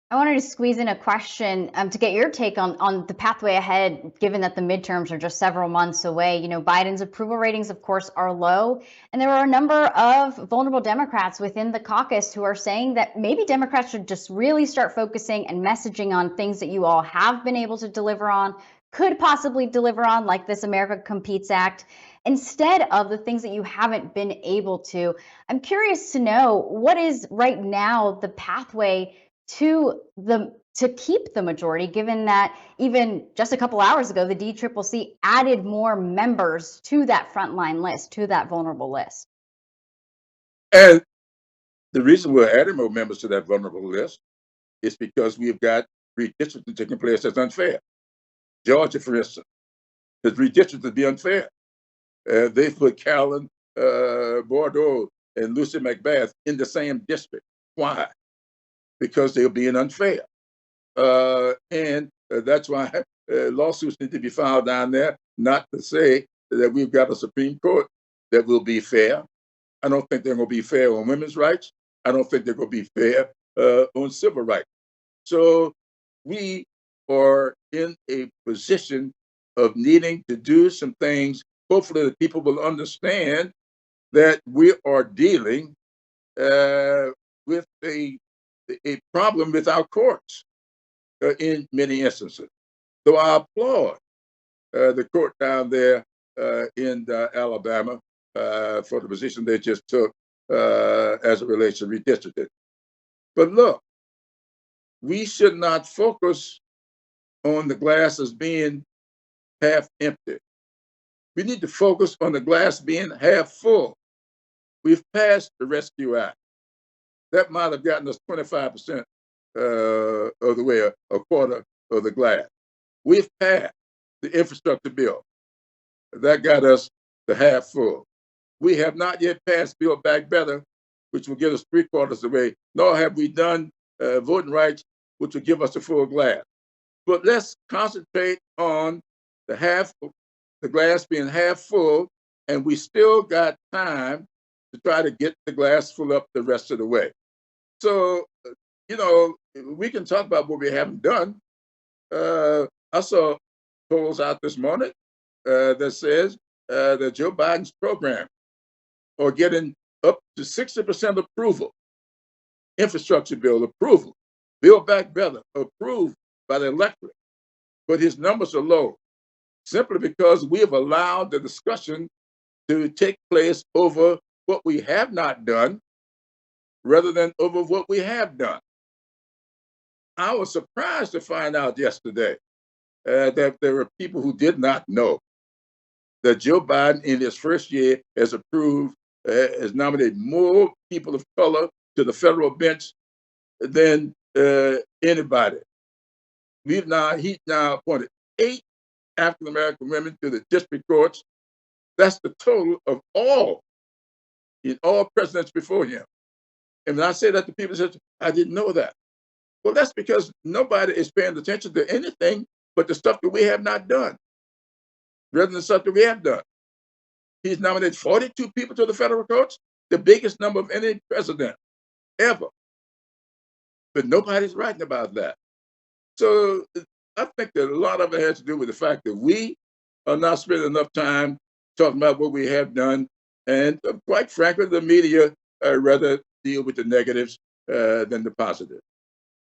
I wanted to squeeze in a question to get your take on the pathway ahead, given that the midterms are just several months away. You know, Biden's approval ratings, of course, are low. And there are a number of vulnerable Democrats within the caucus who are saying that maybe Democrats should just really start focusing and messaging on things that you all have been able to deliver on, could possibly deliver on, like this America Competes Act, instead of the things that you haven't been able to. I'm curious to know what is right now the pathway to keep the majority, given that even just a couple hours ago, the DCCC added more members to that frontline list, to that vulnerable list. And the reason we're adding more members to that vulnerable list is because we've got redistricting taking place that's unfair. Georgia, for instance, has redistricted to be unfair. They put Carolyn Bordeaux and Lucy McBath in the same district. Why? Because they're being unfair. And that's why lawsuits need to be filed down there, not to say that we've got a Supreme Court that will be fair. I don't think they're going to be fair on women's rights. I don't think they're going to be fair on civil rights. So we are in a position of needing to do some things. Hopefully, the people will understand that we are dealing with a problem with our courts in many instances. So I applaud the court down there in Alabama for the position they just took as it relates to redistricting. But look, we should not focus on the glass as being half empty. We need to focus on the glass being half full. We've passed the Rescue Act. That might have gotten us 25% of the way, a quarter of the glass. We've passed the infrastructure bill. That got us the half full. We have not yet passed Build Back Better, which will get us 3/4 of the way, nor have we done voting rights, which will give us the full glass. But let's concentrate on the glass being half full, and we still got time to try to get the glass full up the rest of the way. So, we can talk about what we haven't done. I saw polls out this morning that says that Joe Biden's program are getting up to 60% approval. Infrastructure bill approval. Build Back Better approved by the electorate. But his numbers are low, simply because we have allowed the discussion to take place over what we have not done rather than over what we have done. I was surprised to find out yesterday that there were people who did not know that Joe Biden in his first year has nominated more people of color to the federal bench than anybody. He's now appointed 8 African American women to the district courts. That's the total of all presidents before him. And when I say that to people, say, I didn't know that. Well, that's because nobody is paying attention to anything but the stuff that we have not done, rather than stuff that we have done. He's nominated 42 people to the federal courts, the biggest number of any president ever. But nobody's writing about that. So I think that a lot of it has to do with the fact that we are not spending enough time talking about what we have done. And quite frankly, the media rather deal with the negatives than the positive.